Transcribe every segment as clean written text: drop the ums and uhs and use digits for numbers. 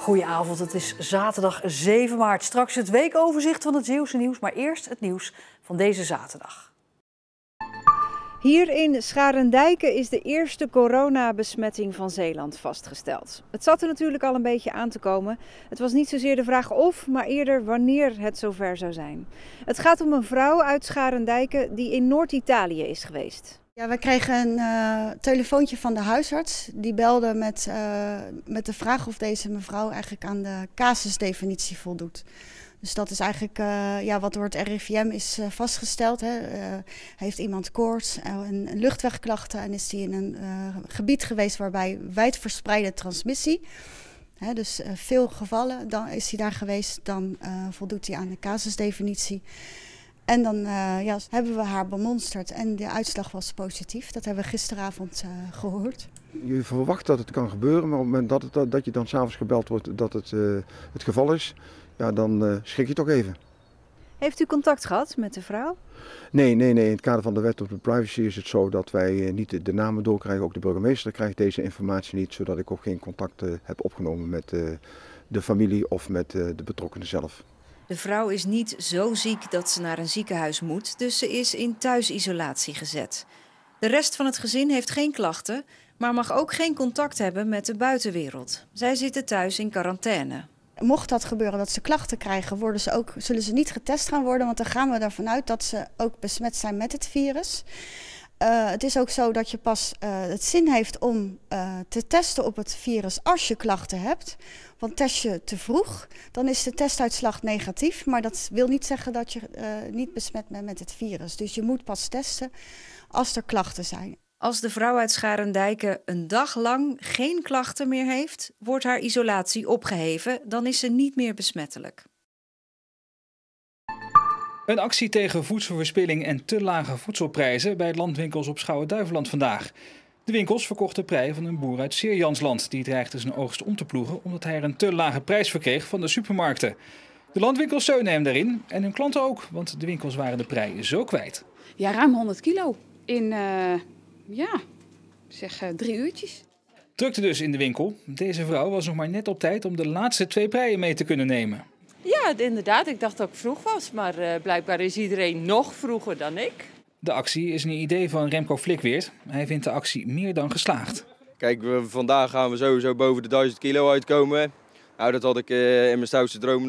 Goedenavond, het is zaterdag 7 maart. Straks het weekoverzicht van het Zeeuwse nieuws, maar eerst het nieuws van deze zaterdag. Hier in Scharendijke is de eerste coronabesmetting van Zeeland vastgesteld. Het zat er natuurlijk al een beetje aan te komen. Het was niet zozeer de vraag of, maar eerder wanneer het zover zou zijn. Het gaat om een vrouw uit Scharendijke die in Noord-Italië is geweest. Ja, we kregen een telefoontje van de huisarts. Die belde met de vraag of deze mevrouw eigenlijk aan de casusdefinitie voldoet. Dus dat is eigenlijk wat door het RIVM is vastgesteld. Heeft iemand koorts en luchtwegklachten en is die in een gebied geweest waarbij wijdverspreide transmissie. Dus veel gevallen, dan is hij daar geweest, dan voldoet hij aan de casusdefinitie. En dan hebben we haar bemonsterd en de uitslag was positief. Dat hebben we gisteravond gehoord. Je verwacht dat het kan gebeuren, maar op het moment dat je dan 's avonds gebeld wordt dat het geval is, ja, dan schrik je toch even. Heeft u contact gehad met de vrouw? Nee. In het kader van de wet op de privacy is het zo dat wij niet de namen doorkrijgen. Ook de burgemeester krijgt deze informatie niet, zodat ik ook geen contact heb opgenomen met de familie of met de betrokkenen zelf. De vrouw is niet zo ziek dat ze naar een ziekenhuis moet, dus ze is in thuisisolatie gezet. De rest van het gezin heeft geen klachten, maar mag ook geen contact hebben met de buitenwereld. Zij zitten thuis in quarantaine. Mocht dat gebeuren dat ze klachten krijgen, zullen ze niet getest gaan worden, want dan gaan we ervan uit dat ze ook besmet zijn met het virus. Het is ook zo dat je pas het zin heeft om te testen op het virus als je klachten hebt. Want test je te vroeg, dan is de testuitslag negatief. Maar dat wil niet zeggen dat je niet besmet bent met het virus. Dus je moet pas testen als er klachten zijn. Als de vrouw uit Scharendijke een dag lang geen klachten meer heeft, wordt haar isolatie opgeheven. Dan is ze niet meer besmettelijk. Een actie tegen voedselverspilling en te lage voedselprijzen bij landwinkels op Schouwen-Duiveland vandaag. De winkels verkochten prei van een boer uit Zeerjansland. Die dreigde zijn oogst om te ploegen omdat hij er een te lage prijs voor kreeg van de supermarkten. De landwinkels steunen hem daarin en hun klanten ook, want de winkels waren de prei zo kwijt. Ja, ruim 100 kilo in 3 uurtjes. Drukte dus in de winkel. Deze vrouw was nog maar net op tijd om de laatste 2 preien mee te kunnen nemen. Ja, inderdaad. Ik dacht dat ik vroeg was, maar blijkbaar is iedereen nog vroeger dan ik. De actie is een idee van Remco Flikweert. Hij vindt de actie meer dan geslaagd. Kijk, vandaag gaan we sowieso boven de 1000 kilo uitkomen. Nou, dat had ik in mijn stoutste droom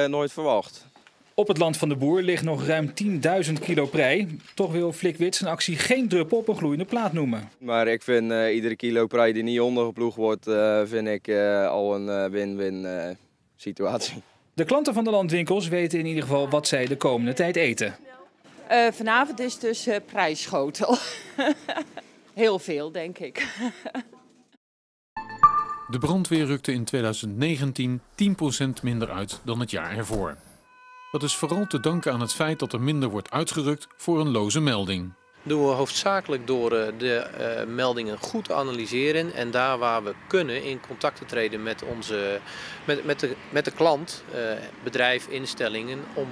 nooit verwacht. Op het land van de boer ligt nog ruim 10.000 kilo prei. Toch wil Flikweert zijn actie geen druppel op een gloeiende plaat noemen. Maar ik vind iedere kilo prei die niet ondergeploegd wordt, vind ik al een win-win situatie. De klanten van de landwinkels weten in ieder geval wat zij de komende tijd eten. Vanavond is dus prijsschotel. Heel veel, denk ik. De brandweer rukte in 2019 10% minder uit dan het jaar ervoor. Dat is vooral te danken aan het feit dat er minder wordt uitgerukt voor een loze melding. Dat doen we hoofdzakelijk door de meldingen goed te analyseren en daar waar we kunnen in contact te treden met de klant, bedrijf, instellingen, om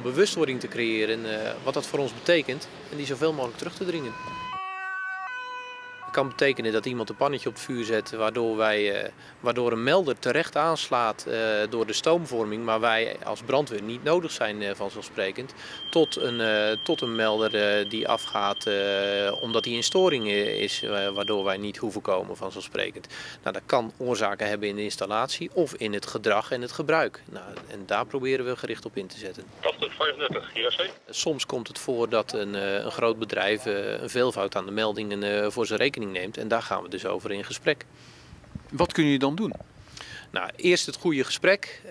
bewustwording te creëren wat dat voor ons betekent en die zoveel mogelijk terug te dringen. Het kan betekenen dat iemand een pannetje op het vuur zet waardoor een melder terecht aanslaat door de stoomvorming, maar wij als brandweer niet nodig zijn vanzelfsprekend, tot een melder die afgaat omdat hij in storing is, waardoor wij niet hoeven komen vanzelfsprekend. Nou, dat kan oorzaken hebben in de installatie of in het gedrag en het gebruik. Nou, en daar proberen we gericht op in te zetten. 8035, JRC. Soms komt het voor dat een groot bedrijf een veelvoud aan de meldingen voor zijn rekening neemt en daar gaan we dus over in gesprek. Wat kun je dan doen? Nou, eerst het goede gesprek,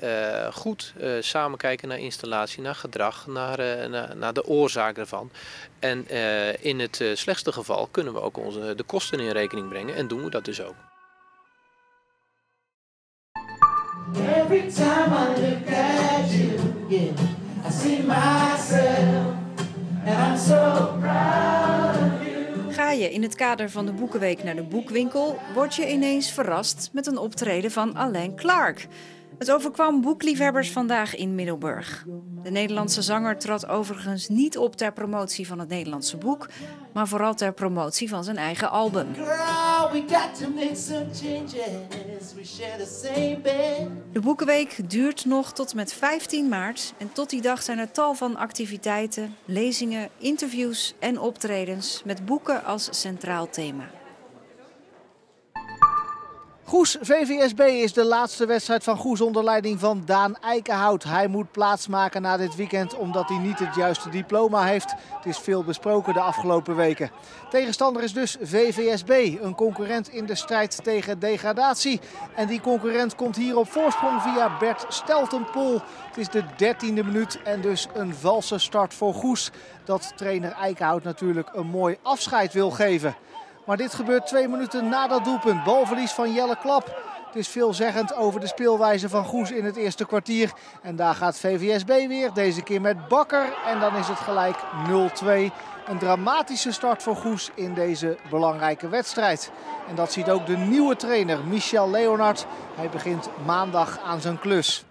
goed samen kijken naar installatie, naar gedrag, naar de oorzaak ervan. En in het slechtste geval kunnen we ook de kosten in rekening brengen en doen we dat dus ook. Every time I look at you, yeah, I see myself and I'm so proud of you. Ga je in het kader van de Boekenweek naar de boekwinkel, word je ineens verrast met een optreden van Alain Clark. Het overkwam boekliefhebbers vandaag in Middelburg. De Nederlandse zanger trad overigens niet op ter promotie van het Nederlandse boek, maar vooral ter promotie van zijn eigen album. De Boekenweek duurt nog tot met 15 maart en tot die dag zijn er tal van activiteiten, lezingen, interviews en optredens met boeken als centraal thema. Goes VVSB is de laatste wedstrijd van Goes onder leiding van Daan Eikenhout. Hij moet plaatsmaken na dit weekend omdat hij niet het juiste diploma heeft. Het is veel besproken de afgelopen weken. Tegenstander is dus VVSB, een concurrent in de strijd tegen degradatie. En die concurrent komt hier op voorsprong via Bert Steltenpol. Het is de 13e minuut en dus een valse start voor Goes. Dat trainer Eikenhout natuurlijk een mooi afscheid wil geven. Maar dit gebeurt 2 minuten na dat doelpunt. Balverlies van Jelle Klap. Het is veelzeggend over de speelwijze van Goes in het eerste kwartier. En daar gaat VVSB weer, deze keer met Bakker. En dan is het gelijk 0-2. Een dramatische start voor Goes in deze belangrijke wedstrijd. En dat ziet ook de nieuwe trainer Michel Leonard. Hij begint maandag aan zijn klus.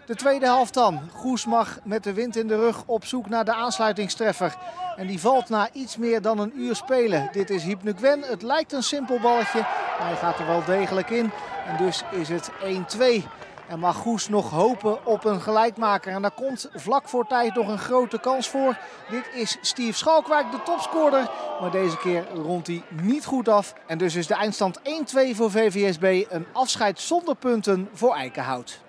De tweede helft dan. Goes mag met de wind in de rug op zoek naar de aansluitingstreffer. En die valt na iets meer dan een uur spelen. Dit is Hypne Gwen. Het lijkt een simpel balletje, maar hij gaat er wel degelijk in. En dus is het 1-2. En mag Goes nog hopen op een gelijkmaker. En daar komt vlak voor tijd nog een grote kans voor. Dit is Steve Schalkwijk, de topscorer. Maar deze keer rondt hij niet goed af. En dus is de eindstand 1-2 voor VVSB. Een afscheid zonder punten voor Eikenhout.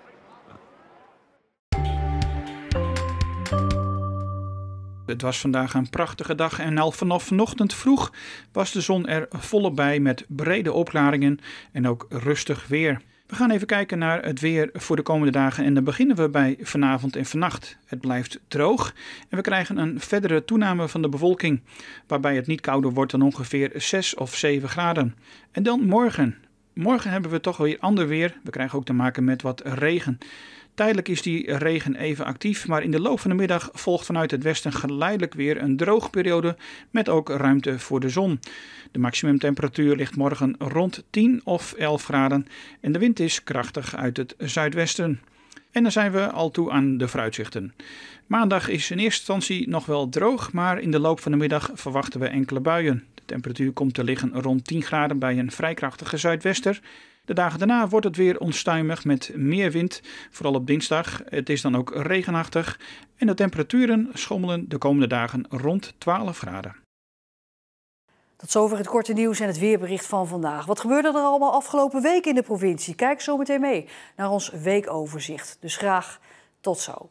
Het was vandaag een prachtige dag en al vanaf vanochtend vroeg was de zon er volop bij met brede opklaringen en ook rustig weer. We gaan even kijken naar het weer voor de komende dagen en dan beginnen we bij vanavond en vannacht. Het blijft droog en we krijgen een verdere toename van de bewolking, waarbij het niet kouder wordt dan ongeveer 6 of 7 graden. En dan morgen. Morgen hebben we toch weer ander weer. We krijgen ook te maken met wat regen. Tijdelijk is die regen even actief, maar in de loop van de middag volgt vanuit het westen geleidelijk weer een droogperiode met ook ruimte voor de zon. De maximumtemperatuur ligt morgen rond 10 of 11 graden en de wind is krachtig uit het zuidwesten. En dan zijn we al toe aan de vooruitzichten. Maandag is in eerste instantie nog wel droog, maar in de loop van de middag verwachten we enkele buien. De temperatuur komt te liggen rond 10 graden bij een vrij krachtige zuidwester. De dagen daarna wordt het weer onstuimig met meer wind, vooral op dinsdag. Het is dan ook regenachtig en de temperaturen schommelen de komende dagen rond 12 graden. Tot zover het korte nieuws en het weerbericht van vandaag. Wat gebeurde er allemaal afgelopen week in de provincie? Kijk zo meteen mee naar ons weekoverzicht. Dus graag tot zo.